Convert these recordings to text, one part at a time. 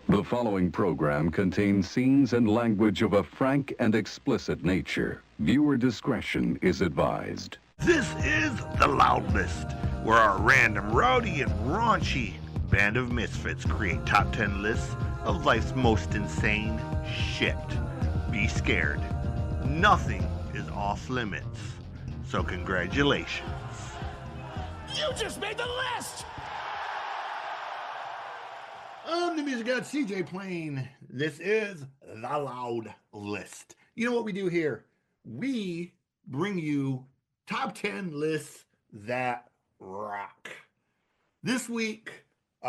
The following program contains scenes and language of a frank and explicit nature. Viewer discretion is advised. This is the Loud List, where our random, rowdy, and raunchy band of misfits create top 10 lists of life's most insane shit. Be scared. Nothing is off limits. So congratulations. You just made the list! I'm the music god CJ playing. This is the Loud List. You know what we do here? We bring you top 10 lists that rock. This week,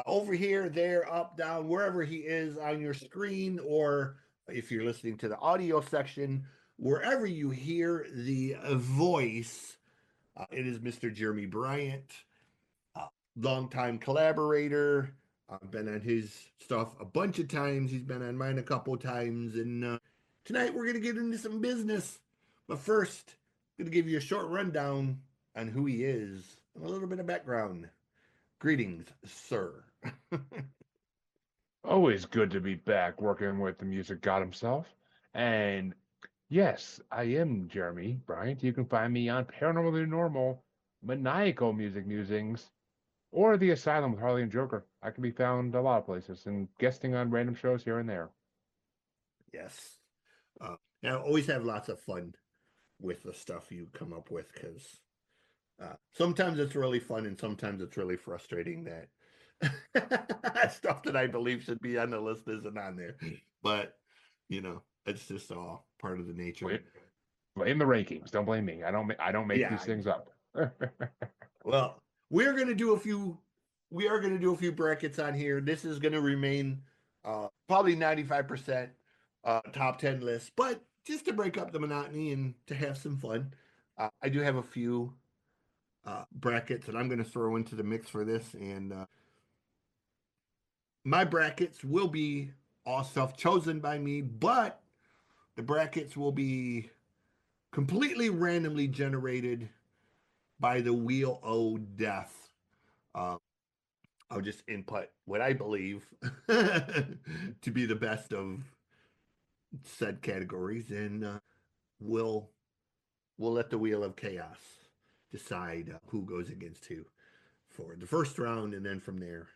over here, there, up, down, wherever he is on your screen, or if you're listening to the audio section, wherever you hear the voice, it is Mr. Jeremy Bryant, longtime collaborator. I've been on his stuff a bunch of times. He's been on mine a couple of times. And tonight we're going to get into some business. But first, I'm going to give you a short rundown on who he is and a little bit of background. Greetings, sir. Always good to be back working with the music god himself. And yes, I am Jeremy Bryant. You can find me on Paranormally Normal, Maniacal Music Musings, or The Asylum with Harley and Joker. I can be found a lot of places and guesting on random shows here and there. Yes. I always have lots of fun with the stuff you come up with because sometimes it's really fun and sometimes it's really frustrating that stuff that I believe should be on the list isn't on there. But, you know, it's just all part of the nature. Blame the rankings. Don't blame me. I don't make these things up. Well, we are going to do a few brackets on here. This is going to remain probably 95% top 10 list, but just to break up the monotony and to have some fun, I do have a few brackets that I'm going to throw into the mix for this. And my brackets will be all stuff chosen by me, but the brackets will be completely randomly generated by the Wheel o' Death. I'll just input what I believe to be the best of said categories, and we'll let the Wheel of Chaos decide who goes against who for the first round, and then from there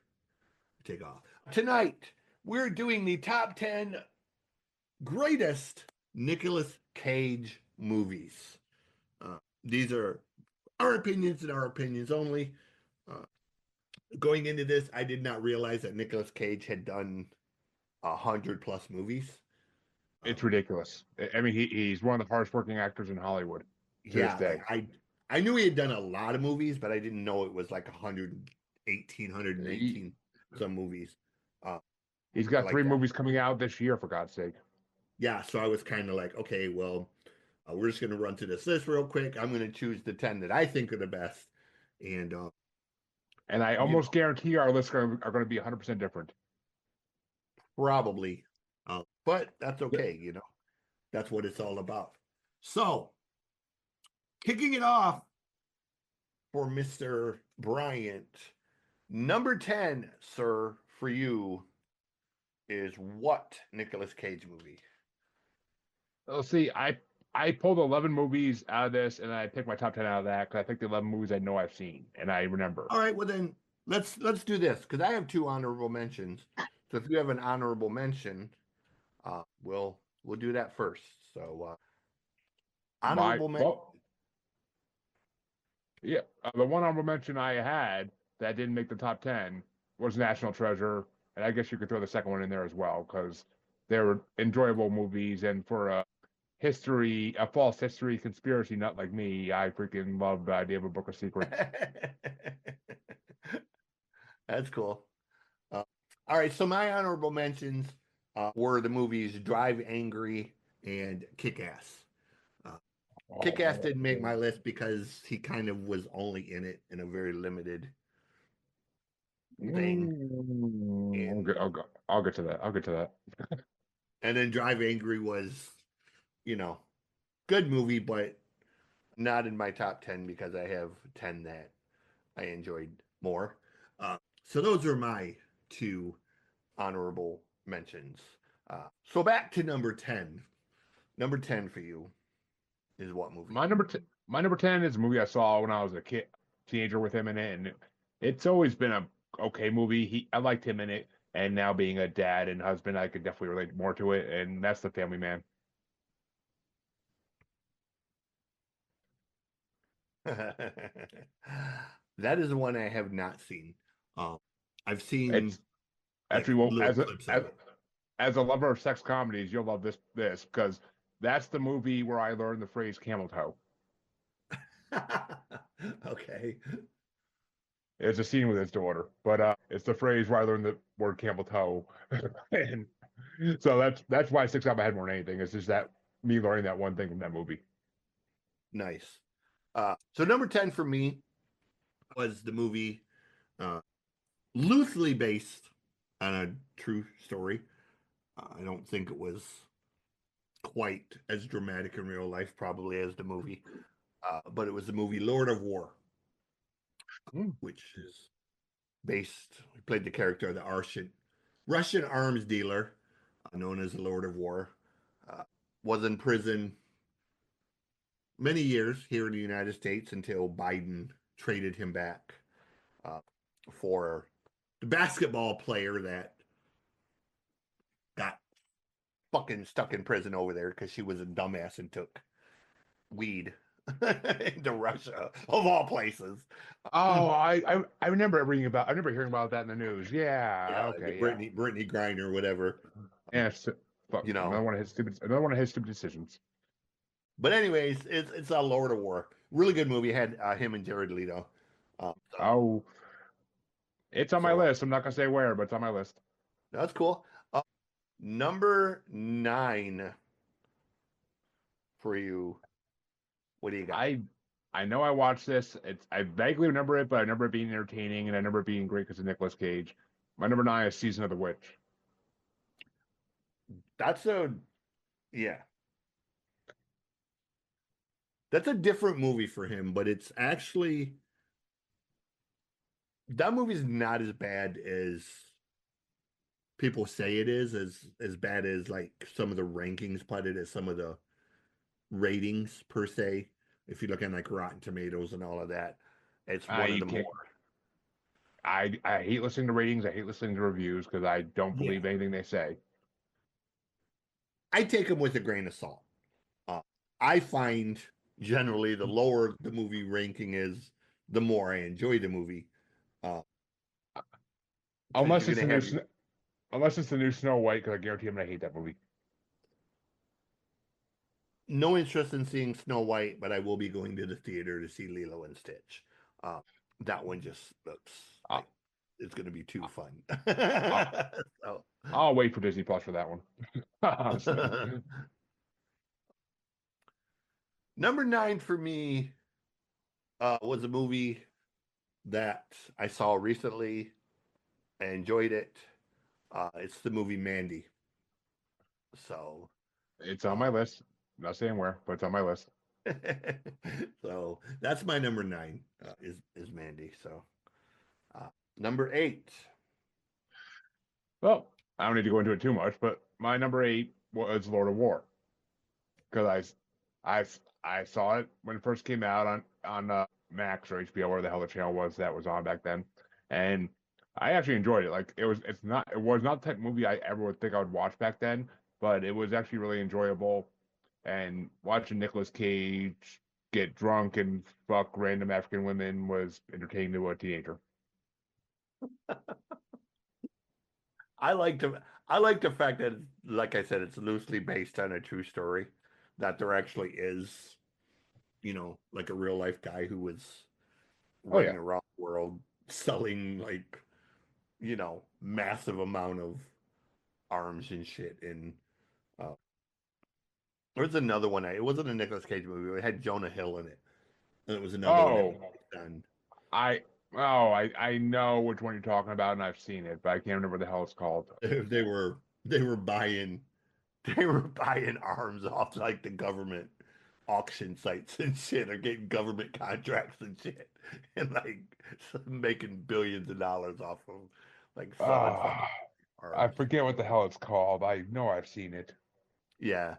take off. Tonight we're doing the top 10 greatest Nicolas Cage movies. These are our opinions and our opinions only. Going into this, I did not realize that Nicolas Cage had done 100+ movies. It's ridiculous. I mean, he's one of the hardest working actors in Hollywood to this day. I knew he had done a lot of movies, but I didn't know it was like 118 some movies. He's got 3 movies coming out this year, for God's sake. Yeah, so I was kind of like, okay, well, we're just going to run through this list real quick. I'm going to choose the 10 that I think are the best. And I almost guarantee our lists are going to be 100% different. Probably. But that's okay, you know. That's what it's all about. So, kicking it off for Mr. Bryant, number 10, sir, for you is what Nicolas Cage movie? Let's see. I pulled 11 movies out of this, and I picked my top 10 out of that because I think the 11 movies I know I've seen and I remember. All right, well then let's do this because I have 2 honorable mentions. So if you have an honorable mention, we'll do that first. So honorable mention. Yeah, the one honorable mention I had that didn't make the top 10 was National Treasure, and I guess you could throw the second one in there as well because they were enjoyable movies, and for a false history conspiracy nut like me, I freaking love the idea of a book of secrets. That's cool. All right, so my honorable mentions were the movies Drive Angry and Kick-Ass. Kick-Ass didn't make my list because he kind of was only in it in a very limited thing. I'll get to that. And then Drive Angry was, you know, good movie, but not in my top 10 because I have 10 that I enjoyed more. So those are my 2 honorable mentions. So back to number 10. Number 10 for you is what movie? My number 10 is a movie I saw when I was a teenager with him in it, and it's always been a okay movie. I liked him in it, and now being a dad and husband, I could definitely relate more to it, and that's The Family Man. That is one I have not seen. Um, I've seen It's like actually well little clips of it. as a lover of sex comedies, you'll love this because that's the movie where I learned the phrase camel toe. Okay. It's a scene with his daughter, but it's the phrase where I learned the word camel toe, and so that's why it sticks out in my head more than anything. It's just that me learning that one thing from that movie. Nice. So number 10 for me was the movie uh, loosely based on a true story. I don't think it was quite as dramatic in real life, probably, as the movie. But it was the movie Lord of War, Mm. which is based. He played the character of the Russian arms dealer, known as the Lord of War. Uh, was in prison many years here in the United States until Biden traded him back uh, for the basketball player that got fucking stuck in prison over there because she was a dumbass and took weed into Russia, of all places. Oh, I remember reading about. I remember hearing about that in the news. Yeah, Yeah. the Okay. Yeah. Brittany Griner, whatever. Yeah. Fuck. You know. Another one of his stupid decisions. But anyways, it's a Lord of War. Really good movie. Had him and Jared Leto. So, Oh, it's on my so list. I'm not gonna say where, but it's on my list. that's cool. Number 9 for you. What do you got? I know I watched this. I vaguely remember it, but I remember it being entertaining and I remember it being great because of Nicolas Cage. My number 9 is Season of the Witch. That's a yeah. That's a different movie for him, but it's actually that movie's not as bad as people say it is, as bad as like some of the rankings put it, as some of the ratings per se. If you look at like Rotten Tomatoes and all of that, it's one of You the more can't. I hate listening to ratings. I hate listening to reviews because I don't yeah. believe anything they say. I take them with a grain of salt. Uh, I find generally the lower the movie ranking is, the more I enjoy the movie. Uh, because Unless you're it's the gonna new have unless it's the new Snow White, because I guarantee I'm gonna hate that movie. no interest in seeing Snow White, but I will be going to the theater to see Lilo and Stitch. Uh, that one just looks I'll, like it's going to be too fun. I'll, So, I'll wait for Disney Plus for that one. Honestly. number 9 for me was a movie that I saw recently. I enjoyed it. It's the movie Mandy. So, It's on my uh, list. I'm not saying where, but it's on my list. so that's my number 9 is Mandy. So, number 8. Well, I don't need to go into it too much, but my number 8 was Lord of War because I saw it when it first came out on Max or HBO, whatever the hell the channel was that was on back then, and I actually enjoyed it. Like it was not the type of movie I ever would think I would watch back then, but it was actually really enjoyable. And watching Nicolas Cage get drunk and fuck random African women was entertaining to a teenager. I like to I like the fact that, like I said, it's loosely based on a true story. That there actually is, like a real life guy who was Oh running yeah. around the world selling like, massive amount of arms and shit. And uh, there was another one. It wasn't a Nicolas Cage movie. It had Jonah Hill in it, and it was another one that was Oh, based on. I I know which one you're talking about and I've seen it, but I can't remember what the hell it's called. They were buying they were buying arms off like the government auction sites and shit, or getting government contracts and shit, and like making billions of dollars off of like selling Ah, fucking I Or forget what the hell it's called. I know I've seen it. yeah.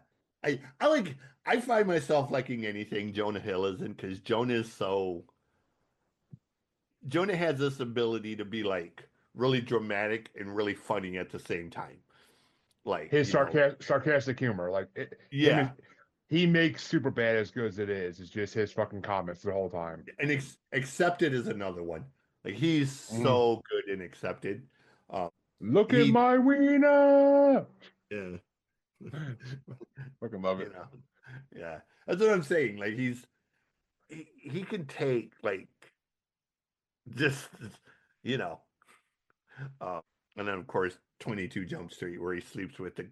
I find myself liking anything Jonah Hill is in because Jonah has this ability to be like really dramatic and really funny at the same time. Like, His sarcastic humor, like yeah. he makes Superbad as good as it is. It's just his fucking comments the whole time. And Accepted is another one. Like he's Mm. so good in Accepted. Uh, Look at he my wiener. yeah, Fucking love you it. know, yeah. That's what I'm saying. Like he can take like just you know, uh, and then of course 22 Jump Street where he sleeps with the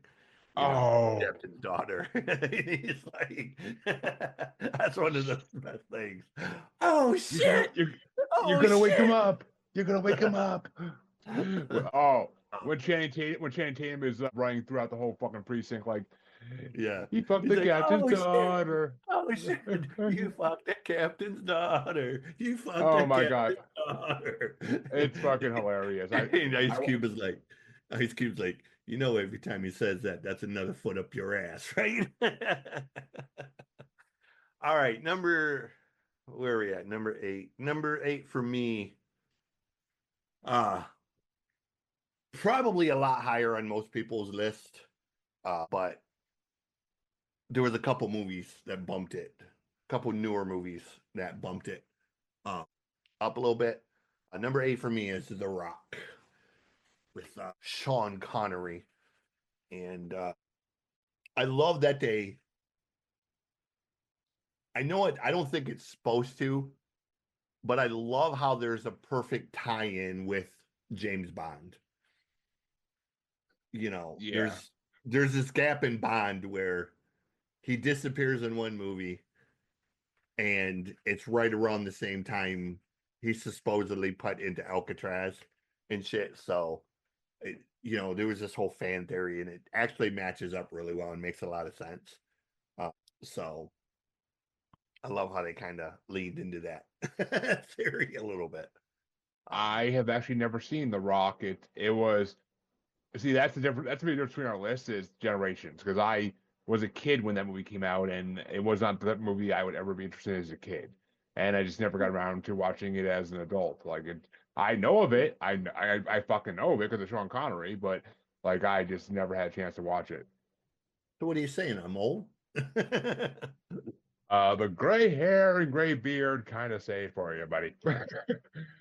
Oh, captain's daughter. He's like, that's one of the best things. Oh you're gonna shit! you're Oh gonna wake him shit! up. You're gonna wake him up. Oh, when Channing Tatum is running throughout the whole fucking precinct, like Yeah. he fucked He's the like, captain's oh shit. daughter. Oh shit. You fucked the captain's daughter. You fucked the Oh my god, captain's daughter. it's fucking hilarious. And Ice Cube's like, every time he says that, that's another foot up your ass, right? All right, where are we at? Number 8. Number 8 for me, uh, probably a lot higher on most people's list. But there was a couple movies that bumped it. A couple newer movies that bumped it uh, up a little bit. Number 8 for me is The Rock with Sean Connery, and I love that they. I know it. I don't think it's supposed to, but I love how there's a perfect tie-in with James Bond. Yeah. There's this gap in Bond where he disappears in one movie and it's right around the same time he's supposedly put into Alcatraz and shit. So, there was this whole fan theory, and it actually matches up really well and makes a lot of sense. So, I love how they kind of lead into that theory a little bit. I have actually never seen The Rock. It was see that's the big difference between our lists is generations because I was a kid when that movie came out and it was not that movie I would ever be interested in as a kid. And I just never got around to watching it as an adult. Like I know of it. I fucking know of it because of Sean Connery, but like I just never had a chance to watch it. So, what are you saying? I'm old? The gray hair and gray beard kind of say it for you, buddy.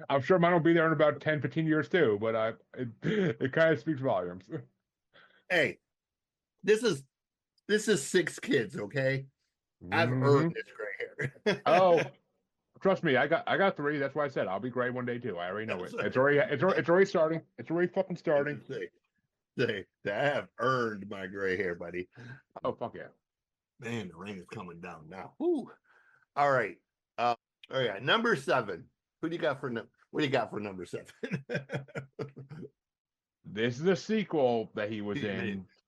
I'm sure mine will be there in about 10, 15 years too, but it kind of speaks volumes. Hey, this is 6 kids, okay? I've earned Hmm. this gray Oh, hair. trust me, I got 3. That's why I said I'll be gray one day too. I already know it. That's It's already starting. It's already fucking starting. they have earned my gray hair, buddy. Oh fuck yeah. Man, the rain is coming down now. Whew. All right. All right. Number 7. Who do you got for what do you got for number 7? This is a sequel that he was You made,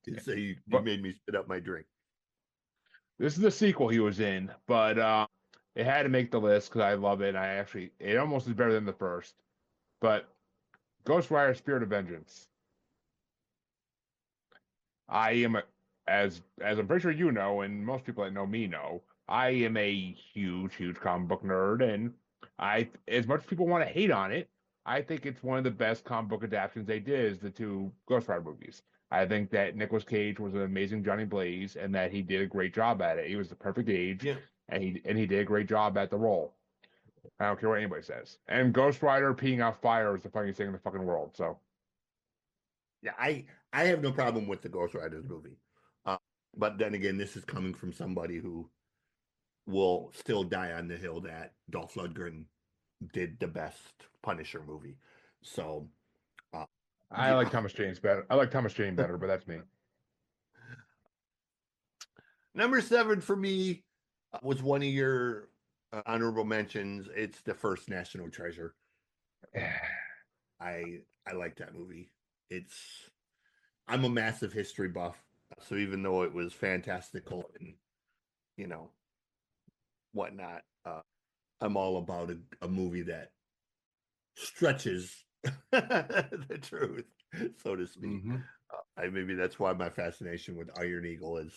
in, you but made me spit up my drink. this is the sequel he was in, but it had to make the list because I love it. It almost is better than the first, but Ghost Rider: Spirit of Vengeance. I am as I'm pretty sure you know, and most people that know me know, I am a huge comic book nerd, and I as much as people want to hate on it, I think it's one of the best comic book adaptations they did is the 2 Ghost Rider movies. I think that Nicolas Cage was an amazing Johnny Blaze, and that he did a great job at it. He was the perfect age, Yeah. and he did a great job at the role. I don't care what anybody says. And Ghost Rider peeing out fire is the funniest thing in the fucking world. So Yeah, I have no problem with the Ghost Riders movie. Uh, but then again, this is coming from somebody who will still die on the hill that Dolph Lundgren did the best Punisher movie. So, uh, I like yeah. Thomas James better. I like Thomas Jane better, but that's me. Number 7 for me was one of your honorable mentions. It's the first National Treasure. I like that movie. I'm a massive history buff, so even though it was fantastical and you know whatnot, I'm all about a movie that stretches the truth. so to speak. Mm-hmm. Maybe that's why my fascination with Iron Eagle is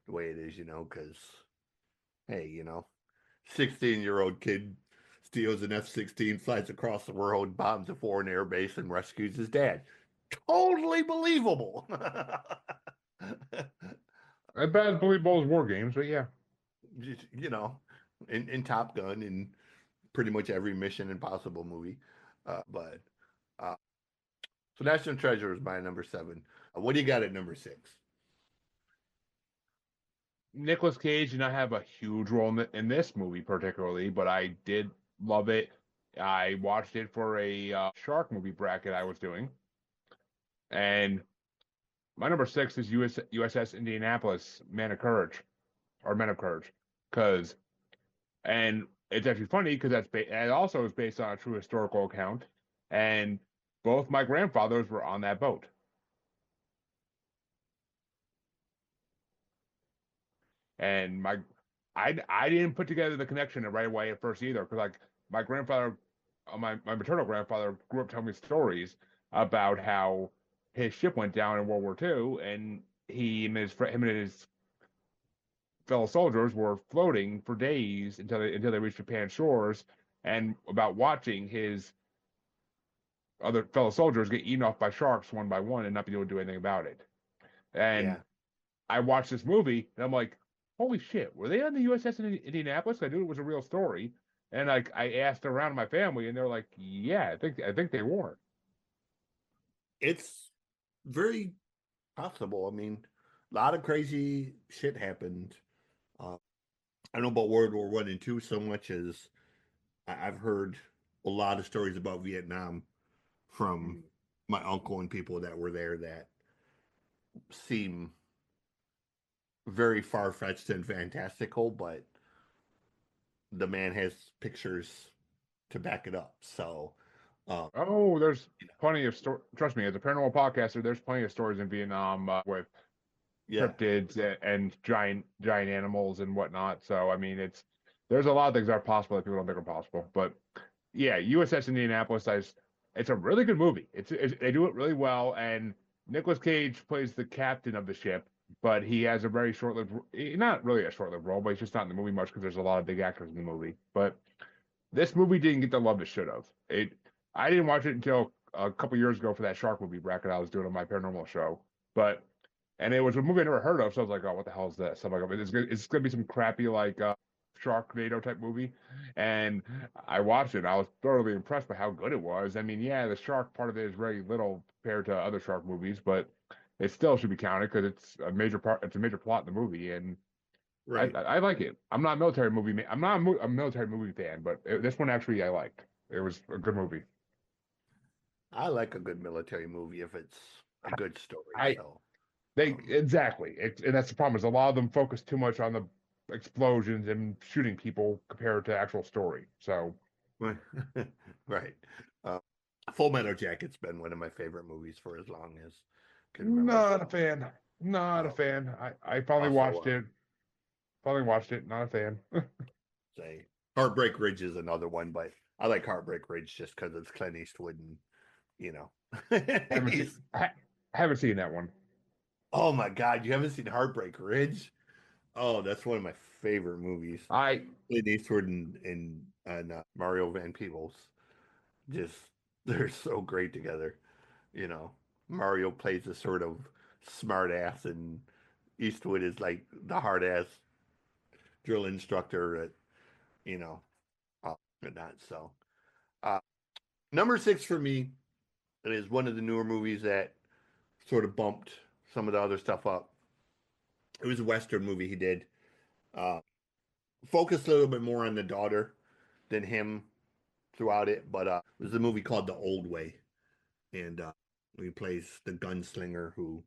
the way it is, because, hey, 16-year-old kid steals an F-16, flies across the world, bombs a foreign air base, and rescues his dad. Totally believable. As bad as believable as War Games, but yeah. you know, in Top Gun and pretty much every Mission Impossible movie. But so National Treasure is my number 7. What do you got at number 6? Nicolas Cage did not have a huge role in this movie particularly, but I did love it. I watched it for a shark movie bracket I was doing, and my number 6 is USS Indianapolis, Man of Courage, or Men of Courage, because and it's actually funny because it also is based on a true historical account, and both my grandfathers were on that boat. And I didn't put together the connection right away at first either, because like my grandfather, my maternal grandfather grew up telling me stories about how his ship went down in World War II, and him and his fellow soldiers were floating for days until they reached Japan shores, and about watching his other fellow soldiers get eaten off by sharks one by one and not be able to do anything about it. And Yeah. I watched this movie and I'm like, holy shit, were they on the USS Indianapolis? I knew it was a real story. And I asked around my family and they're like, yeah, I think they were. It's very possible. I mean, a lot of crazy shit happened. Uh, I don't know about World War One and Two so much as I've heard a lot of stories about Vietnam from my uncle and people that were there that seem very far fetched and fantastical, but the man has pictures to back it up. So, Oh, there's plenty of stories. Trust me, as a paranormal podcaster, there's plenty of stories in Vietnam with yeah, cryptids and giant animals and whatnot. So I mean, there's a lot of things that are possible that people don't think are possible. But yeah, USS Indianapolis, it's a really good movie. They do it really well, and Nicolas Cage plays the captain of the ship, but he has a very short-lived, not really a short-lived role, but he's just not in the movie much because there's a lot of big actors in the movie. But this movie didn't get the love it should have. I didn't watch it until a couple years ago for that shark movie bracket I was doing on my paranormal show, but and it was a movie I never heard of, so I was like, oh, what the hell is this? I'm like, it's gonna be some crappy like Sharknado type movie, and I watched it. And I was thoroughly impressed by how good it was. I mean, yeah, the shark part of it is very little compared to other shark movies, but it still should be counted because it's a major part. It's a major plot in the movie, and right. I like it. I'm not a military movie. I'm not a military movie fan, but this one actually I liked. It was a good movie. I like a good military movie if it's a good story. I So, They exactly, and that's the problem is a lot of them focus too much on the explosions and shooting people compared to actual story. So right. right. Uh, Full Metal Jacket's been one of my favorite movies for as long as I can remember. not a fan. Not a Uh, fan. I finally also, watched it. Finally watched it. Not a fan. say Heartbreak Ridge is another one, but I like Heartbreak Ridge just because it's Clint Eastwood and you know. haven't seen he's, haven't seen that one. oh my God, you haven't seen Heartbreak Ridge? Oh, that's one of my favorite movies. I Clint Eastwood and Mario Van Peebles, just they're so great together. You know, Mario plays a sort of smart ass, and Eastwood is like the hard ass drill instructor at you know, and that. So, uh, number 6 for me is one of the newer movies that sort of bumped some of the other stuff up. It was a Western movie he did. Uh, Focused a little bit more on the daughter than him throughout it, but it was a movie called The Old Way, and he plays the gunslinger who,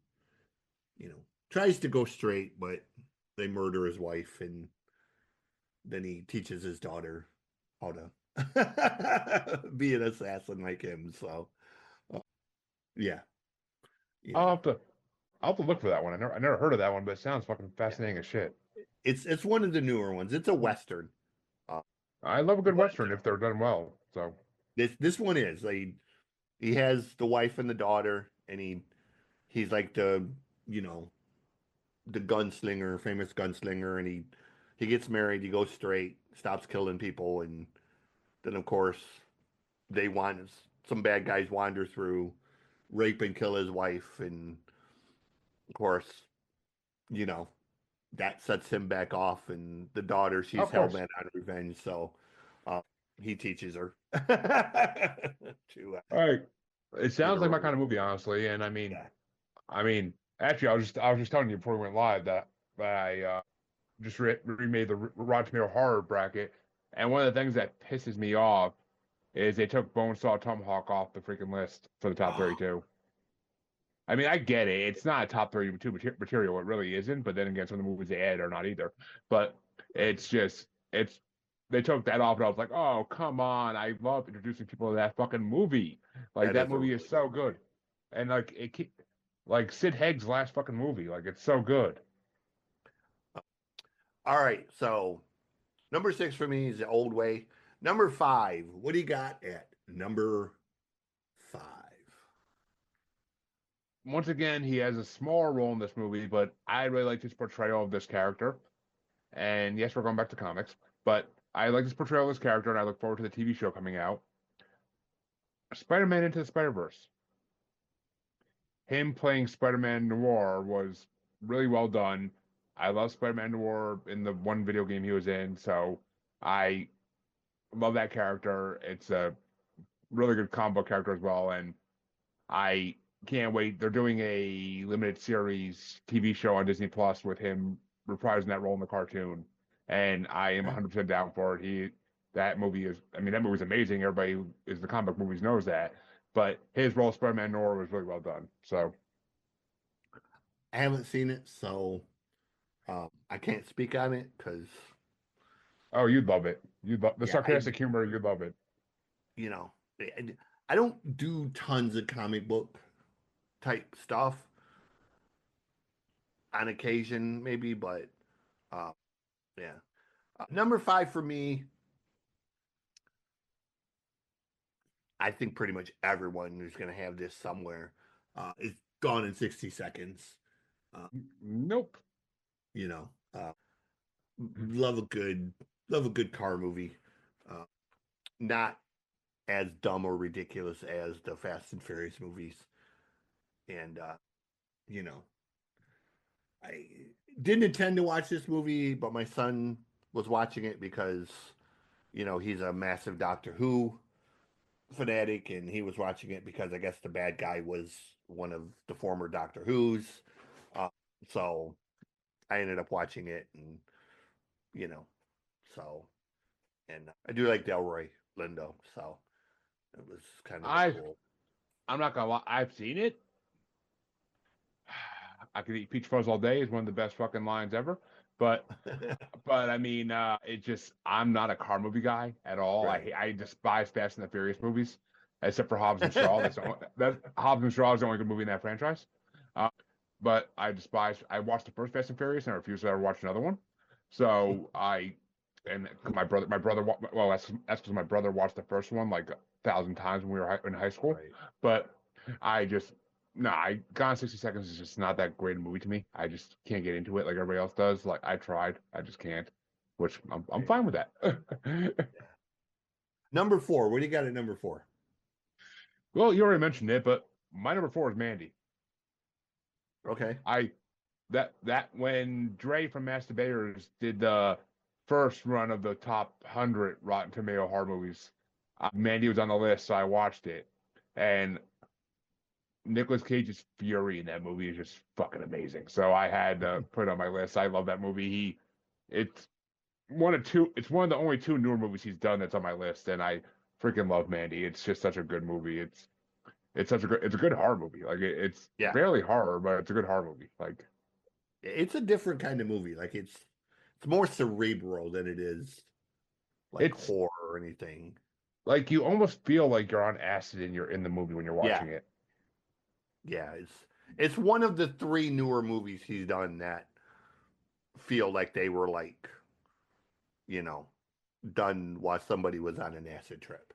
tries to go straight, but they murder his wife, and then he teaches his daughter how to be an assassin like him. So, uh, yeah, you I'll know, have to I'll have to look for that one. I never heard of that one, but it sounds fucking yeah, fascinating as shit. it's one of the newer ones. It's a western, uh, I love a good but western if they're done well. So this one is like he has the wife and the daughter, and he's like the you know the gunslinger, famous gunslinger, and he gets married, he goes straight, stops killing people, and then of course they want some bad guys wander through, rape and kill his wife, and of course, you know, that sets him back off, and the daughter, she's Of hell course. bent on revenge, so uh, he teaches her to All right. It get sounds her like my over. kind of movie, honestly. And Yeah. I mean, actually, I was just telling you before we went live that I just remade the Rotten Tomato horror bracket, and one of the things that pisses me off is they took Bonesaw Tomahawk off the freaking list for the top Oh, 32. I mean, I get it. It's not a top 32 material. It really isn't. But then again, some of the movies they add are not either. But right. it's just, it's, they took that off, and I was like, oh, come on. I love introducing people to that fucking movie. Like, That that is a movie is really so good good. movie. And, like Sid Haig's last fucking movie. Like, it's so good. All right, so number six for me is the old way. Number five, what do you got at number five? Once again, he has a small role in this movie, but I really like his portrayal of this character. And yes, we're going back to comics, but I like this portrayal of this character, and I look forward to the TV show coming out. Spider-Man Into the Spider-Verse. Him playing Spider-Man Noir was really well done. I love Spider-Man Noir in the one video game he was in, so I love that character. It's a really good combo character as well, and I can't wait. They're doing a limited series TV show on Disney Plus with him reprising that role in the cartoon, and I am Yeah. 100% down for it. That movie is, I mean, that movie's amazing. Everybody who is the comic book movies knows that, but his role as Spider-Man Noir was really well done. So, I haven't seen it, so I can't speak on it because oh, you'd love it. You'd love the yeah, I sarcastic humor. You'd love it. you know I don't do tons of comic book type stuff on occasion, maybe, but uh, yeah. Number five for me, I think pretty much everyone who's going to have this somewhere is Gone in 60 Seconds. Uh, Nope. you know, uh, love a good love a good car movie. Uh, Not as dumb or ridiculous as the Fast and Furious movies. And you know, I didn't intend to watch this movie, but my son was watching it because he's a massive Doctor Who fanatic, and he was watching it because I guess the bad guy was one of the former Doctor Who's. Uh, so I ended up watching it, and you know, so and I do like Delroy Lindo, so it was kind of a I cool. I'm not gonna lie. I've seen it. I could eat peach fuzz all day is one of the best fucking lines ever. But I mean, it just I'm not a car movie guy at all. Right. I despise Fast and the Furious movies, except for Hobbs and Shaw. That Hobbs and Shaw is the only good movie in that franchise. Uh, but I despise. I watched the first Fast and Furious, and I refuse to ever watch another one. So and well, that's because my brother watched the first one like 1,000 times when we were in high school. Right. But I just no, Gone 60 Seconds is just not that great a movie to me. I just can't get into it like everybody else does. Like I tried, I just can't. Which I'm Right. fine with that. Yeah. Number four. What do you got at number four? Well, you already mentioned it, but my number four is Mandy. Okay. I that when Dre from Masturbators did the first run of the top 100 Rotten Tomato horror movies, Mandy was on the list, so I watched it, and Nicolas Cage's fury in that movie is just fucking amazing. So I had to put it on my list. I love that movie. It's it's one of the only two newer movies he's done that's on my list, and I freaking love Mandy. It's just such a good movie. It's a good horror movie. Like it's Yeah. barely horror, but it's a good horror movie. Like It's a different kind of movie. Like it's more cerebral than it is like it's horror or anything. like you almost feel like you're on acid and you're in the movie when you're Yeah. watching it. Yeah. It's one of the three newer movies he's done that feel like they were like, you know, done while somebody was on an acid trip.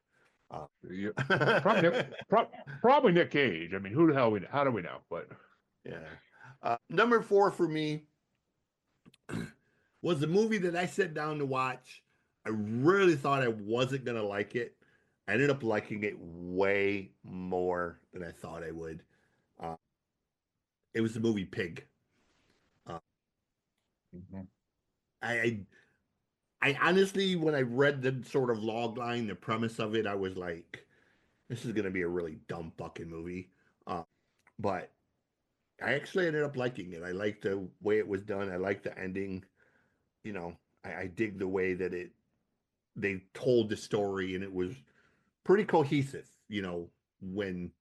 Yeah. Probably Nick Cage. I mean, who the hell how do we know? But yeah. Number 4 for me was the movie that I sat down to watch. I really thought I wasn't gonna like it. I ended up liking it way more than I thought I would. Uh, it was the movie Pig. Uh, Mhm. I, I honestly, when I read the sort of log line, the premise of it, I was like, "This is gonna be a really dumb fucking movie." Uh, but I actually ended up liking it. I liked the way it was done. I liked the ending. You know, I dig the way that they told the story, and it was pretty cohesive. You know, when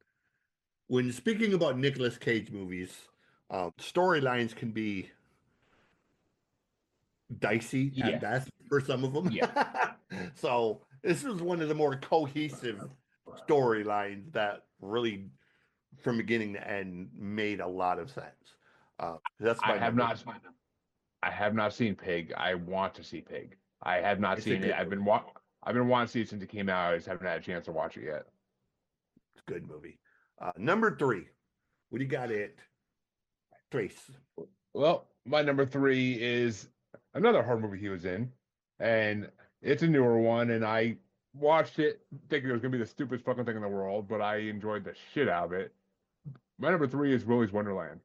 speaking about Nicolas Cage movies, storylines can be dicey at Yeah, best for some of them. yeah. So this was one of the more cohesive storylines that really, from beginning to end, made a lot of sense. That's I my have number. not. I have not seen Pig. I want to see Pig. I have not It's a seen it. good movie. I've been wanting to see it since it came out. I just haven't had a chance to watch it yet. It's a good movie. Number 3. What do you got it? Trace. Well, my number three is another horror movie he was in, and it's a newer one. And I watched it thinking it was gonna be the stupidest fucking thing in the world, but I enjoyed the shit out of it. My number three is Willy's Wonderland.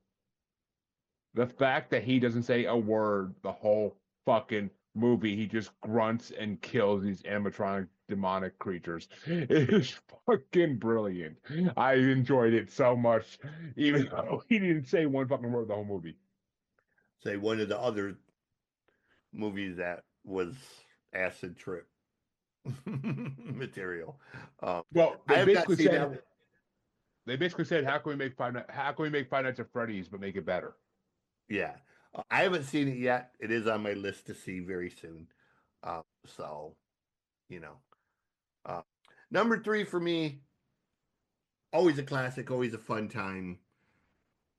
The fact that he doesn't say a word the whole fucking movie, he just grunts and kills these animatronic demonic creatures is fucking brilliant. I enjoyed it so much, even though he didn't say one fucking word the whole movie. Say one of the other movies that was acid trip material. Well, I have not seen that. they basically said, how can we make Five Nights at Freddy's but make it better? Yeah, I haven't seen it yet. It is on my list to see very soon. So, you know, uh, number 3 for me, always a classic, always a fun time.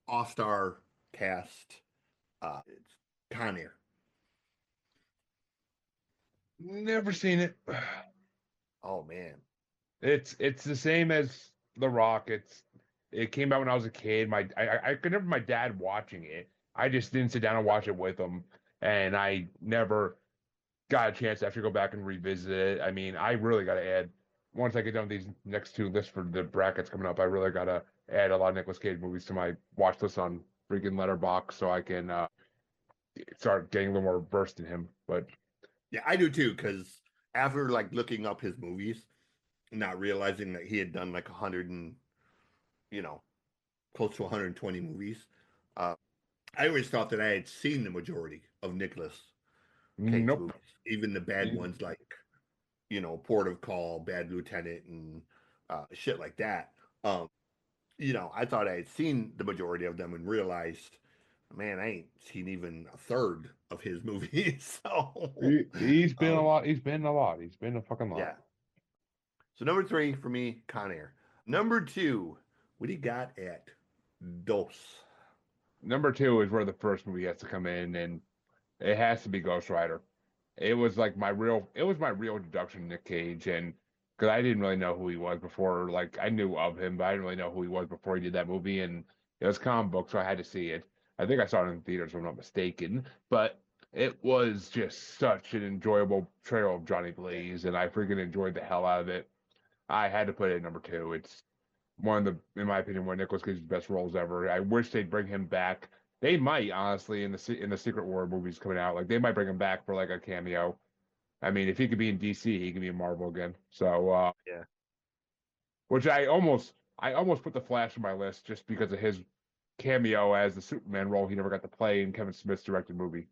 All star cast. It's Con Air. Never seen it. Oh man, It's the same as The Rock. It came out when I was a kid. I could remember my dad watching it. I just didn't sit down and watch it with him, and I never got a chance to actually go back and revisit it. I mean, I really got to add once I get done with these next two lists for the brackets coming up. I really got to add a lot of Nicolas Cage movies to my watch list on freaking Letterbox so I can start getting a little more versed in him. But yeah, I do too. Because after like looking up his movies, not realizing that he had done like 100 and you know close to 120 movies, uh, I always thought that I had seen the majority of Nicolas Cage nope. movies, even the bad ones like Port of Call, Bad Lieutenant, and shit like that. Um, I thought I had seen the majority of them and realized, man, I ain't seen even a third of his movies. So, He's been a um, lot. He's been a lot. He's been a fucking lot. yeah. So number 3 for me, Con Air. Number 2, what do you got at Dos? Number two is where the first movie has to come in, and it has to be Ghost Rider. It was my real introduction to Nick Cage, and because I didn't really know who he was before, like I knew of him, but I didn't really know who he was before he did that movie, and it was comic book, so I had to see it. I think I saw it in theaters, if I'm not mistaken, but it was just such an enjoyable trail of Johnny Blaze, and I freaking enjoyed the hell out of it. I had to put it at number two. It's one of the, in my opinion, one of Nicolas Cage's best roles ever. I wish they'd bring him back. They might honestly in the Secret War movies coming out, like they might bring him back for like a cameo. I mean, if he could be in DC, he can be in Marvel again. So, Yeah. which I almost put the Flash on my list just because of his cameo as the Superman role he never got to play in Kevin Smith's directed movie.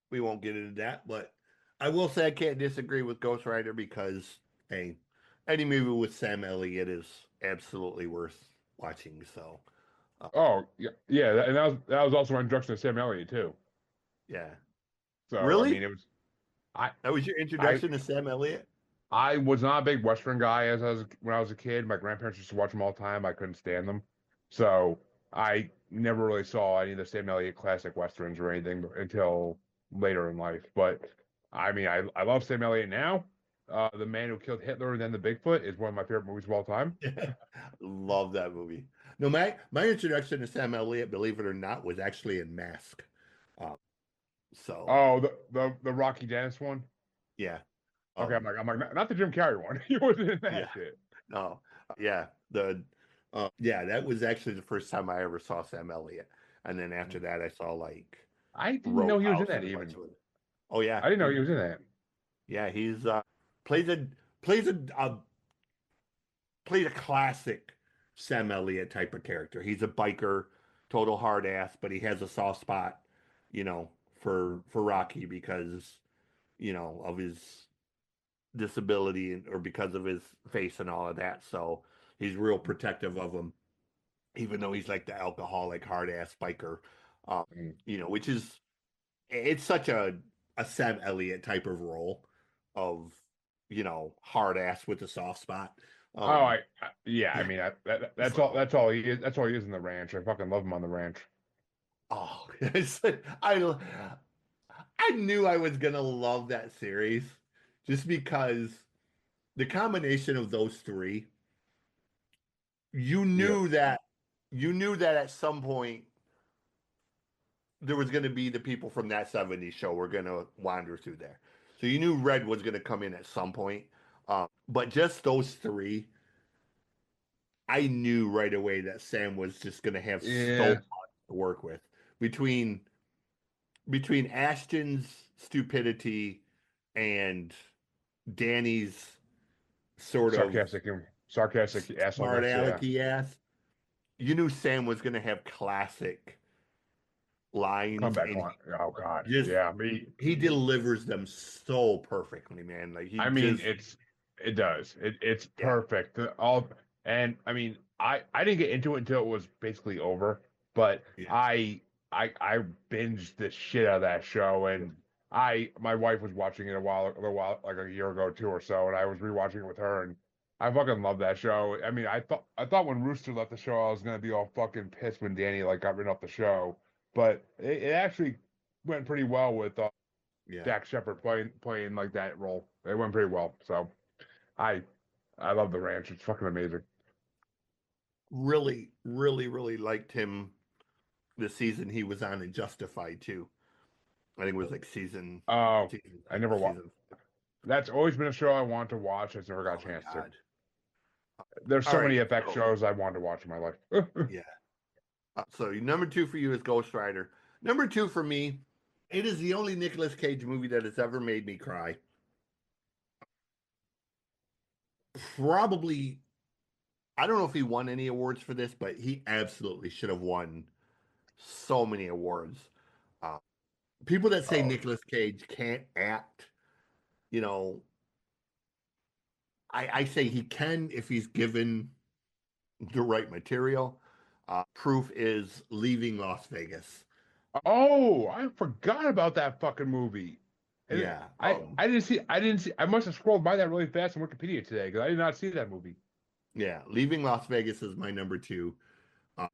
We won't get into that, but I will say I can't disagree with Ghost Rider because, hey, any movie with Sam Elliott is absolutely worth watching. So, uh, Oh yeah, and that was also my introduction to Sam Elliott too. yeah. So I mean, Really? it was I That was your I introduction to Sam Elliott? I was not a big Western guy when I was a kid. My grandparents used to watch them all the time. I couldn't stand them, so I never really saw any of the Sam Elliott classic westerns or anything until later in life. But I mean, I love Sam Elliott now. The Man Who Killed Hitler and Then the Bigfoot is one of my favorite movies of all time. Love that movie. No, my introduction to Sam Elliott, believe it or not, was actually in Mask. Um, so Oh, the Rocky Dennis one. yeah, Okay, um, I'm like not the Jim Carrey one. He wasn't in yeah, that shit. no, yeah, that was actually the first time I ever saw Sam Elliott, and then after that, I saw like I didn't know he was in Roadhouse that and a bunch even. of it. Oh yeah, I didn't know he was in that. yeah, he's plays a plays a, a plays a classic Sam Elliott type of character. He's a biker, total hard ass, but he has a soft spot, for Rocky because, of his disability or because of his face and all of that. So he's real protective of him, even though he's like the alcoholic, hard ass biker. Mm. Which is it's such a Sam Elliott type of role of, hard ass with a soft spot. Oh, Um, yeah. I yeah. mean, that's all. So That's all he is. That's all he is in the ranch. I fucking love him on the ranch. Oh, I I knew I was gonna love that series just because the combination of those three, you Yeah. knew that at some point there was gonna be the people from that 70s show were gonna wander through there. So you knew Red was gonna come in at some point. But just those three, I knew right away that Sam was just gonna have so Yeah. much to work with between Ashton's stupidity and Danny's sort of Sarcastic smart assholeness. Yeah. alecky ass, you knew Sam was going to have classic lines, Comeback and on. Oh God. just Yeah. Me. he delivers them so perfectly, man. Like he I mean, just, it does. It's yeah, perfect. All and I mean, I didn't get into it until it was basically over, but yeah, I binged the shit out of that show, and my wife was watching it a while like a year ago too or so, and I was rewatching it with her, and I fucking love that show. I mean, I thought when Rooster left the show, I was gonna be all fucking pissed when Danny like got rid of the show, but it actually went pretty well with yeah. Jack Shepard playing like that role. It went pretty well. So I I love the ranch. It's fucking amazing. Really, really, really liked him the season he was on in Justified too. I think it was like Oh, season I 6 never or watched. season. That's always been a show I want to watch. I just never got Oh a my chance to. God! There's All so right, many FX so shows I wanted to watch in my life. yeah. So number two for you is Ghost Rider. Number two for me, it is the only Nicolas Cage movie that has ever made me cry. Probably, I don't know if he won any awards for this, but he absolutely should have won so many awards. Uh, People that say Oh, Nicolas Cage can't act, you know, I say he can if he's given the right material. Proof is Leaving Las Vegas. oh, I forgot about that fucking movie. And Yeah. I didn't see. I must have scrolled by that really fast on Wikipedia today because I did not see that movie. Yeah. Leaving Las Vegas is my number two. Uh,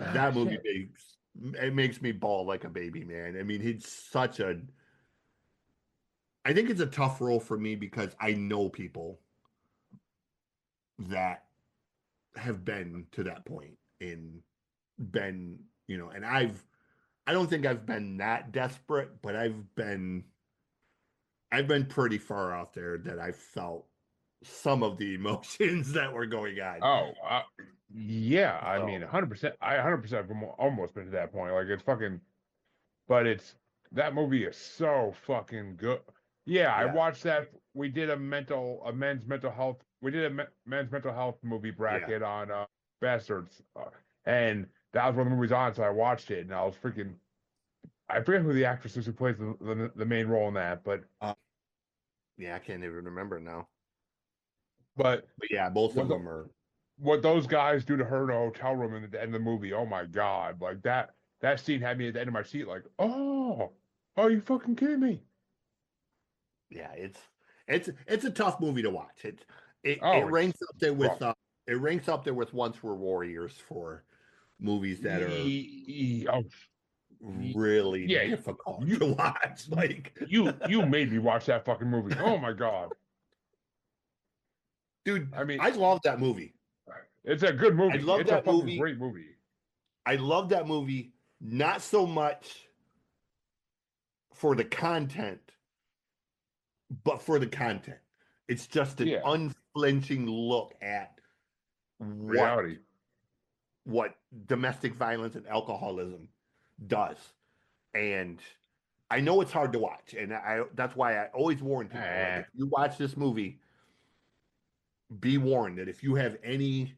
Ah, that movie shit. makes me bawl like a baby, man. I mean, he's such a. I think it's a tough role for me because I know people that have been to that point and been, and I don't think I've been that desperate, but I've been pretty far out there that I felt some of the emotions that were going on. Oh, yeah. I mean, So 100%. I 100% have almost been to that point. Like it's fucking. But that movie is so fucking good. Yeah, I yeah, watched that. We did a men's mental health. We did a men's mental health movie yeah. bracket on Bastards, and that was one of the movies on. So I watched it, and I was freaking. I forget who the actress is who plays the main role in that, Uh, yeah, I can't even remember now. but But yeah, both what of the, them are. what those guys do to her in a hotel room in the end of the movie. Oh my god, like that scene had me at the end of my seat, like, oh, are you fucking kidding me? Yeah, it's a tough movie to watch. It Oh, ranks up there with rough. Once Were Warriors for movies that are Oh, really yeah. difficult You to watch. Like you made me watch that fucking movie. Oh my god. Dude, I mean, I love that movie. it's a good I movie. love It's a that fucking movie. great movie. I love that movie, not so much for the content, but for the content. It's just an Yeah, unflinching look at what reality. what domestic violence and alcoholism does. And I know it's hard to watch, and I that's why I always warn people, like, Eh. if you watch this movie, be warned that if you have any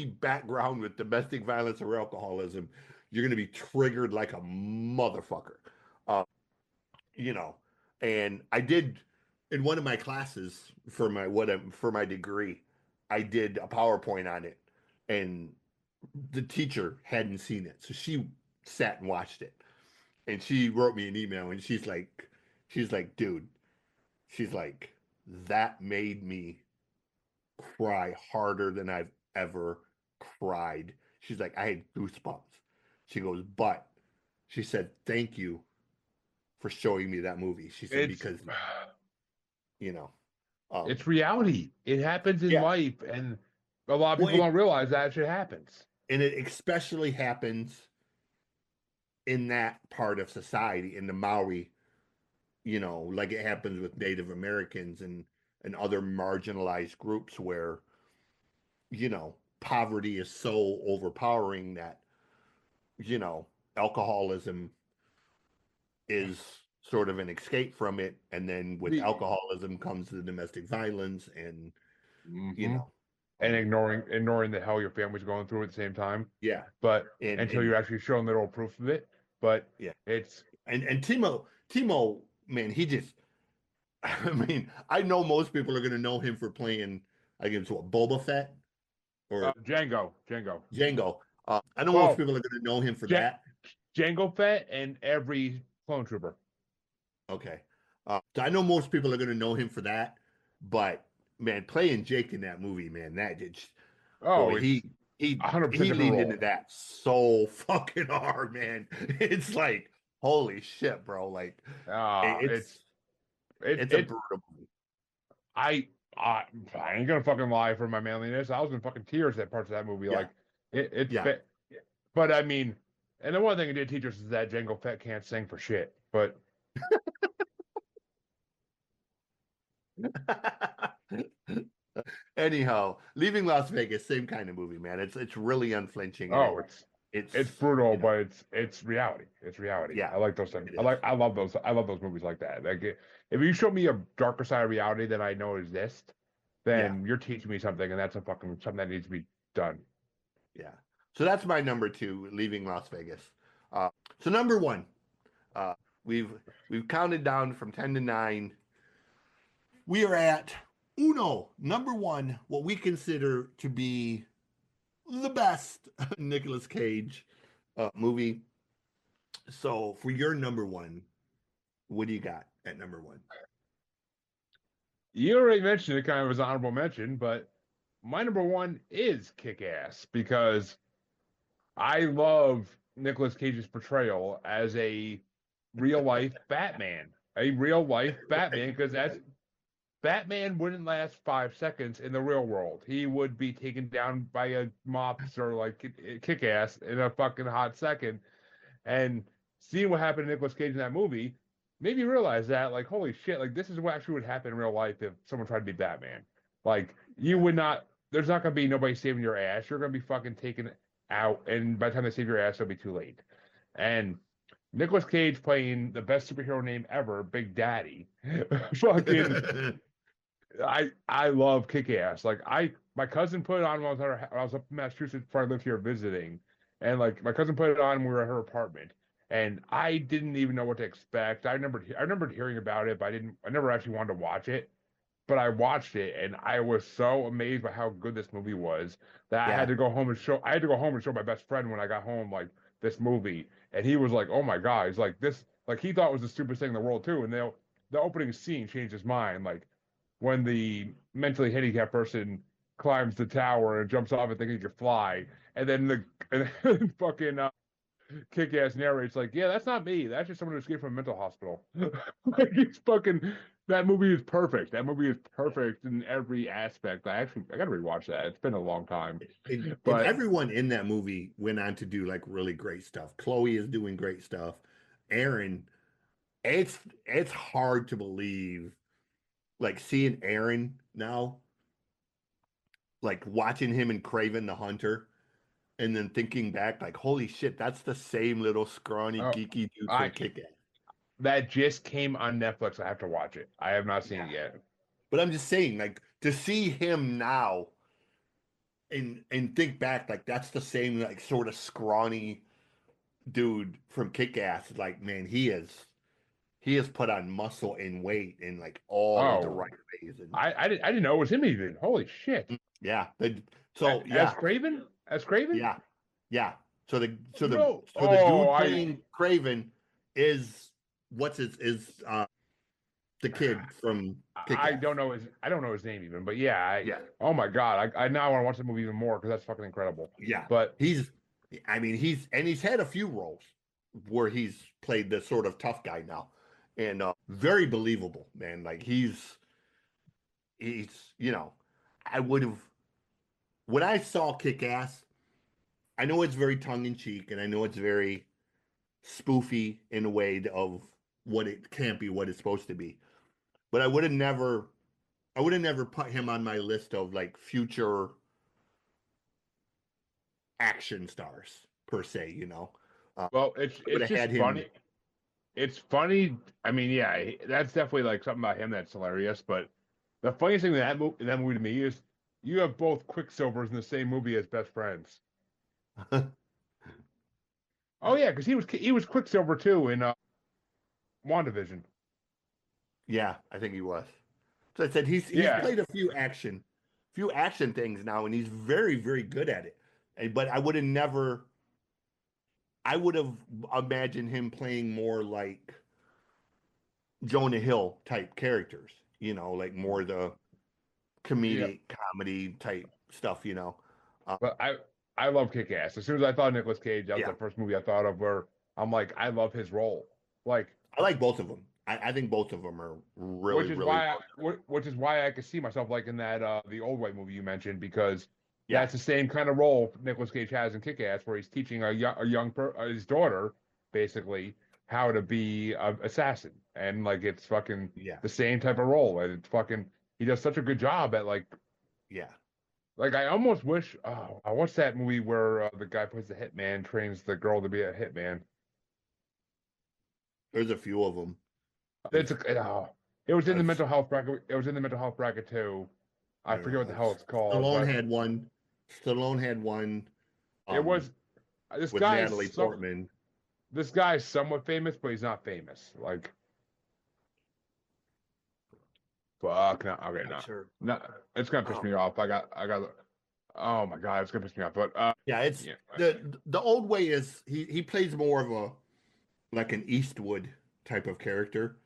background with domestic violence or alcoholism, you're going to be triggered like a motherfucker. Uh, you know, and I did in one of my classes for my degree, I did a PowerPoint on it, and the teacher hadn't seen it, so she sat and watched it, and she wrote me an email, and she's like, dude, she's like, that made me cry harder than I've ever cried. She's like, I had goosebumps. She goes, but she said, thank you for showing me that movie. She said, It's because, you know, um, it's reality. It happens in yeah. life, and a lot of Well, people don't realize that shit happens. and it especially happens in that part of society, in the Maori, like it happens with Native Americans and other marginalized groups where, poverty is so overpowering that, you know, alcoholism is sort of an escape from it. And then with The alcoholism comes the domestic violence and, you hmm know, and um, ignoring the hell your family's going through at the same time, yeah. but until And you're actually shown little proof of it. But yeah. it's And Timo, man, he just, I mean, I know most people are going to know him for playing, I guess, what, Boba Fett or Django. Django. I know most Well, people are going to know him for J- that. Django Fett and every clone trooper. Okay. So I know most people are going to know him for that, but man, playing Jake in that movie, man, that just, Oh, boy, it's he 100% he different leaned into role. that so fucking hard, man. It's like, holy shit, bro. Like, Uh, it's it's it it's a it brutal movie. I I I ain't gonna fucking lie for my manliness. I was in fucking tears at parts of that movie. Yeah, Like it's yeah. fit, but I mean, and the one thing it did teach us is that Django Fett can't sing for shit. But Anyhow, leaving Las Vegas, same kind of movie, man. It's really unflinching, and oh, it's it's brutal, you know, but it's reality. It's reality. yeah, I like those things. it is. I love those movies like that. Like if you show me a darker side of reality that I know exists, Yeah, then you're teaching me something, and that's a fucking something that needs to be done. yeah. So that's my number two, leaving Las Vegas. Uh, so number one, uh, we've we've counted down from 10 to 9. We are at uno, number one, what we consider to be the best Nicolas Cage movie. So for your number one, what do you got at number one? You already mentioned it kind of as an honorable mention, but my number one is Kick Ass because I love Nicolas Cage's portrayal as a real life Batman. A real life Batman, because that's Batman wouldn't last 5 seconds in the real world. He would be taken down by a mobster like Kick Ass in a fucking hot second. And seeing what happened to Nicolas Cage in that movie made me realize that, like, holy shit, like this is what actually would happen in real life if someone tried to be Batman. Like, you Yeah. would not. There's not gonna be nobody saving your ass. You're gonna be fucking taken out, and by the time they save your ass, it'll be too late. And Nicolas Cage playing the best superhero name ever, Big Daddy, fucking I love Kick Ass. Like my cousin put it on when I was up in Massachusetts before I lived here visiting, and like my cousin put it on when we were at her apartment, and I didn't even know what to expect. I remembered hearing about it, but I never actually wanted to watch it. But I watched it, and I was so amazed by how good this movie was that Yeah. I had to go home and show my best friend when I got home like this movie, and he was like, "Oh my god!" He's like this, like he thought it was the stupidest thing in the world too. And the opening scene changed his mind, like when the mentally handicapped person climbs the tower and jumps off and thinking he could fly, and then fucking kick-ass narrates like, yeah, that's not me. That's just someone who escaped from a mental hospital. Like he's fucking That movie is perfect. That movie is perfect in every aspect. I gotta rewatch that. It's been a long time. And But everyone in that movie went on to do like really great stuff. Chloe is doing great stuff. Aaron, it's hard to believe, like seeing Aaron now, like watching him in Craven the Hunter, and then thinking back, like, holy shit, that's the same little scrawny, oh, geeky dude I from Kick-Ass. that just came on Netflix. I have to watch it. I have not seen Yeah. it yet. But I'm just saying, like, to see him now and think back, like that's the same like sort of scrawny dude from Kick-Ass. Like, man, he has put on muscle and weight in like all of the Oh, right ways. And I didn't know it was him even. Holy shit! yeah, so As yeah, Craven? As Craven? yeah, yeah. So No. the Oh, dude playing Craven is what's his is the kid from I Kick-Ass. don't know his name even. But yeah, Yeah, oh my God, I now want to watch the movie even more because that's fucking incredible. yeah. But I mean, he's had a few roles where he's played the sort of tough guy now, and very believable, man. Like he's I would have when I saw Kick Ass. I know it's very tongue in cheek, and I know it's very spoofy in a way of what it can't be, what it's supposed to be. But I would have never put him on my list of like future action stars per se. well, I would it's have just had him. funny. It's funny. I mean, yeah, that's definitely like something about him that's hilarious. But the funniest thing in that movie to me is you have both Quicksilvers in the same movie as best friends. Oh yeah, because he was Quicksilver too in WandaVision. Yeah, I think he was. So I said he's Yeah, played a few action things now, and he's very very good at it. But I would have imagined him playing more like Jonah Hill type characters. Like more the yeah. comedic comedy type stuff. But I love Kick Ass. As soon as I thought Nicolas Cage, that was Yeah, the first movie I thought of where I'm like, I love his role. Like, I like both of them. I think both of them are really really well done. which is why I could see myself like in that the old white movie you mentioned because Yeah, that's the same kind of role Nicolas Cage has in Kick Ass where he's teaching his daughter basically how to be an assassin and like it's fucking yeah, the same type of role and it's fucking he does such a good job at yeah. like I almost wish what's that movie where the guy plays the hitman trains the girl to be a hitman. There's a few of them. It's it was in the I've mental health bracket. It was in the mental health bracket too. I forget what the hell it's called, Stallone but had one. Stallone had one. it Um, was this with guy Natalie is some Portman. this guy is somewhat famous, but he's not famous. Like fuck, no, okay, Not sure. no, it's gonna piss Oh, me off. I got. Oh my god, it's gonna piss me off. But yeah, it's yeah, the old way is he plays more of a like an Eastwood type of character.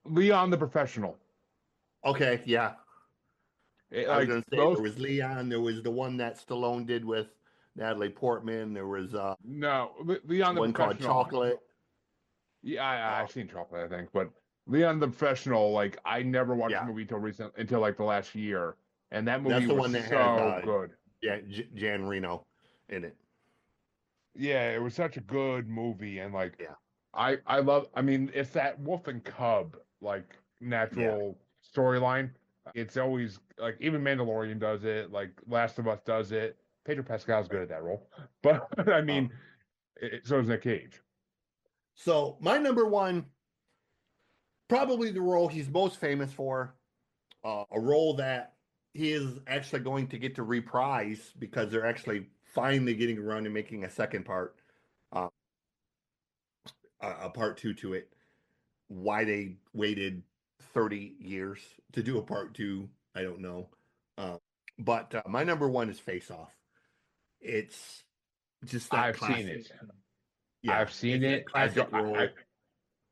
Leon the Professional. Okay, yeah. I was Like gonna say there most was Leon. There was the one that Stallone did with Natalie Portman. There was no Leon the one called Professional. Chocolate. Yeah, Uh, I've seen Chocolate, I think, but Leon the Professional, like I never watched the yeah, movie until like the last year, and that that's movie the was one that has so good. Jan Reno in it. Yeah, it was such a good movie, and like Yeah, I love. I mean, it's that wolf and cub like yeah. natural storyline. It's always like even Mandalorian does it, like Last of Us does it. Pedro Pascal's good Right. at that role, but I Uh, mean, so is Nick Cage. so my number one, probably the role he's most famous for, a role that he is actually going to get to reprise because they're actually finally getting around to making a second part, uh, a part two to it. Why they waited 30 years to do a part two, I don't know. Uh, but my number one is Face Off. It's just that I've seen classic. it. Yeah, I've seen it's that it. classic role.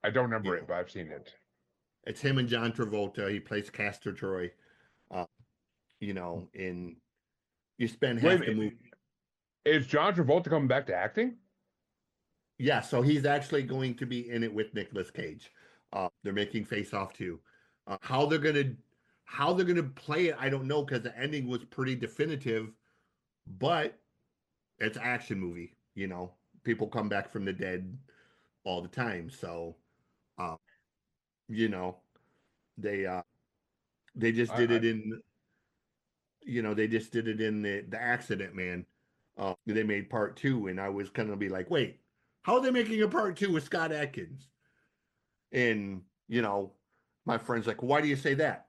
I don't remember You it, know, but I've seen it. it's him and John Travolta. He plays Castor Troy. Uh, in you spend Wait a half the minute. movie. Is John Travolta coming back to acting? Yeah, so he's actually going to be in it with Nicolas Cage. They're making Face Off too. How they're gonna play it, I don't know, because the ending was pretty definitive. But it's an action movie, you know. People come back from the dead all the time, so uh, you know they just did I it in they just did it in the Accident Man. They made part two, and I was kind of be like, wait, how are they making a part two with Scott Adkins? And my friend's like, why do you say that?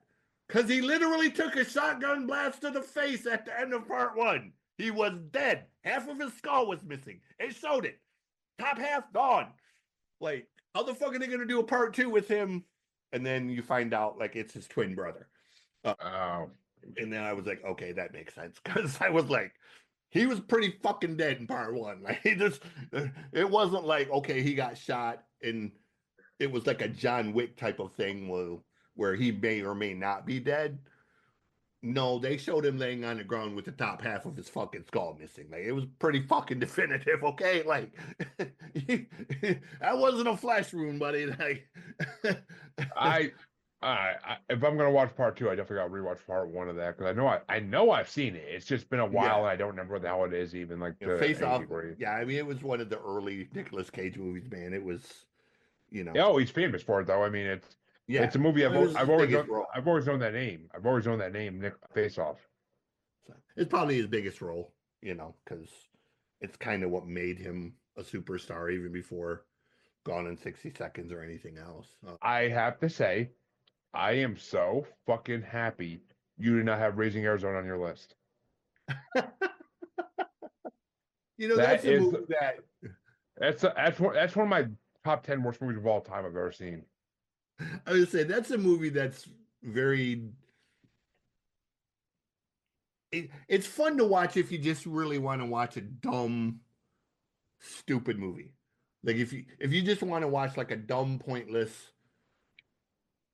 Because he literally took a shotgun blast to the face at the end of part one. He was dead. Half of his skull was missing. It showed it. Top half gone. Like, how the fuck are they gonna do a part two with him? And then you find out like it's his twin brother. oh, And then I was like, okay, that makes sense. Because I was like, he was pretty fucking dead in part one. Like, it wasn't like, okay, he got shot and it was like a John Wick type of thing where he may or may not be dead. No, they showed him laying on the ground with the top half of his fucking skull missing. Like, it was pretty fucking definitive, okay? Like, that wasn't a flesh wound, buddy. Like, I, if I'm gonna watch part two, I definitely got to rewatch part one of that because I know I've seen it. It's just been a while, yeah. and I don't remember what the hell it is even. Like Face any Off. degree. Yeah, I mean, it was one of the early Nicolas Cage movies, man. It was, Yeah, oh, he's famous for it though. I mean, yeah, it's a movie it was his I've always biggest role. known that name. I've always known that name, Nick Face Off. So it's probably his biggest role, because it's kind of what made him a superstar even before Gone in 60 Seconds or anything else. I have to say, I am so fucking happy you did not have Raising Arizona on your list. That That's a is movie that that's one of my top 10 worst movies of all time I've ever seen. I would say that's a movie that's very. It's fun to watch if you just really want to watch a dumb, stupid movie. Like if you just want to watch like a dumb, pointless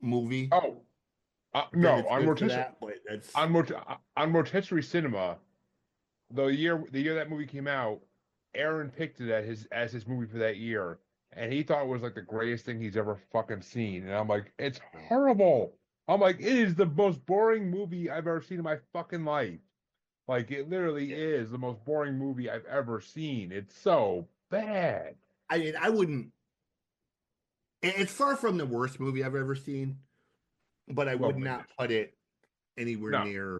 movie, Oh, then no, it's good for that. But that's on rotisserie cinema, the year that movie came out, Aaron picked it as his movie for that year, and he thought it was like the greatest thing he's ever fucking seen. And I'm like, it's horrible. I'm like, it is the most boring movie I've ever seen in my fucking life. Like, it literally is the most boring movie I've ever seen. It's so bad. I mean, I wouldn't. It's far from the worst movie I've ever seen, but I Well, would not put it anywhere no, near.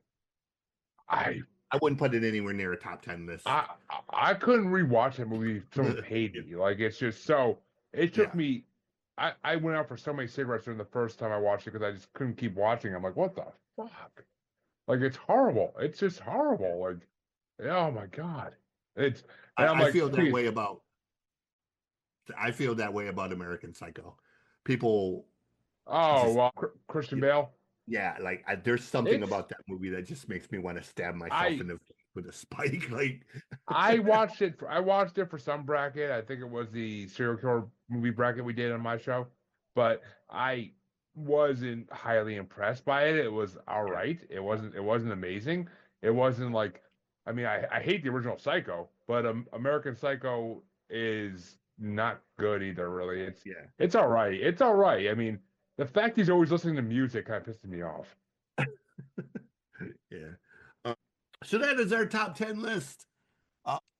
I I wouldn't put it anywhere near a top 10 list. I I couldn't rewatch that movie if someone paid me. Like it's just so it took Yeah. me I went out for so many cigarettes during the first time I watched it because I just couldn't keep watching. I'm like, what the fuck? Like it's horrible. It's just horrible. Like, oh my God. It's and I'm I like, feel that please. way about. I feel that way about American Psycho. People Oh just, well, Christian Bale. yeah, like there's something It's about that movie that just makes me want to stab myself I in the face with a spike. Like, I watched it. I watched it for some bracket. I think it was the serial killer movie bracket we did on my show, but I wasn't highly impressed by it. It was all right. It wasn't. It wasn't amazing. It wasn't like. I mean, I hate the original Psycho, but American Psycho is not good either. Really, yeah, it's all right. It's all right. I mean, the fact he's always listening to music kind of pisses me off. yeah. So that is our top 10 list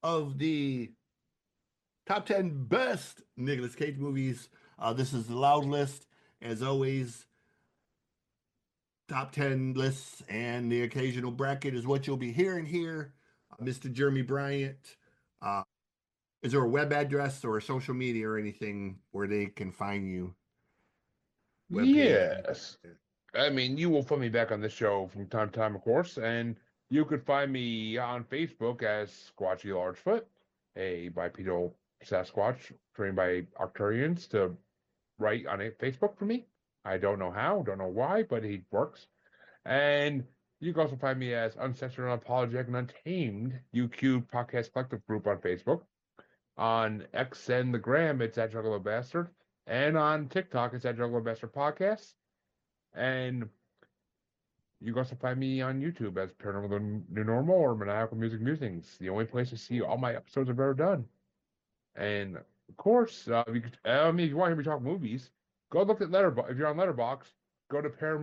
of the top 10 best Nicolas Cage movies. This is the Loud list. As always, top 10 lists and the occasional bracket is what you'll be hearing here. Mr. Jeremy Bryant, is there a web address or a social media or anything where they can find you? Webpage? Yes. I mean, you will find me back on this show from time to time, of course, and you could find me on Facebook as Squatchy Largefoot, a bipedal Sasquatch trained by Arcturians to write on Facebook for me. I don't know how, don't know why, but he works. And you can also find me as Uncensored, Unapologetic, and Untamed UQ Podcast Collective Group on Facebook. On X and the Gram, it's at Juggalo Bastard. And on TikTok, it's at Juggalo Bastard Podcast. And you can also find me on YouTube as Paranormal New Normal or Maniacal Music Musings, the only place to see all my episodes I've ever done. And of course, if you want to hear me talk movies, go look at Letterboxd. If you're on Letterboxd, go to Para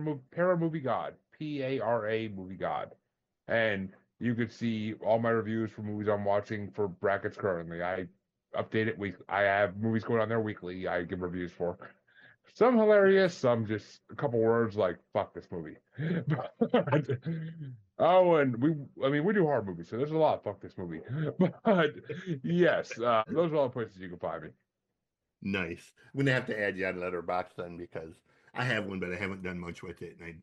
Movie God, Para Movie God, and you could see all my reviews for movies I'm watching for brackets currently. I update it weekly. I have movies going on there weekly. I give reviews for. Some hilarious, some just a couple words like "fuck this movie." But, oh, and I mean, we do horror movies, so there's a lot of "fuck this movie." But yes, those are all the places you can find me. Nice. I'm gonna have to add you on Letterboxd then because I have one, but I haven't done much with it, and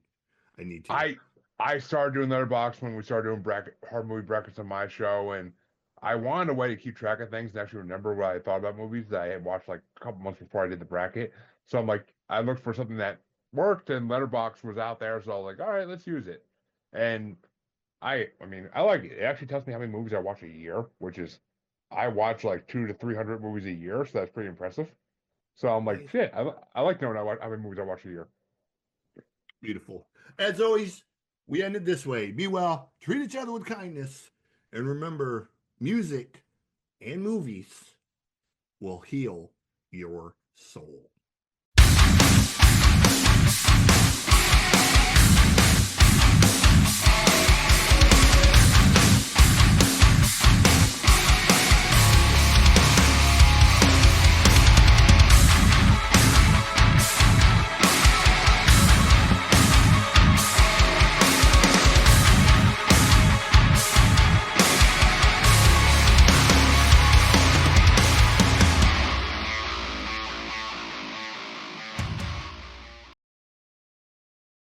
I need to. I started doing Letterboxd when we started doing horror movie brackets on my show, and I wanted a way to keep track of things and actually remember what I thought about movies that I had watched like a couple months before I did the bracket. So I'm like, I looked for something that worked, and Letterboxd was out there, so I was like, all right, let's use it. And I mean, I like it. It actually tells me how many movies I watch a year, which is I watch like 200 to 300 movies a year, so that's pretty impressive. So I'm like, Nice. shit, I like knowing how many movies I watch a year. Beautiful. As always, we end it this way. Be well, treat each other with kindness, and remember, music and movies will heal your soul.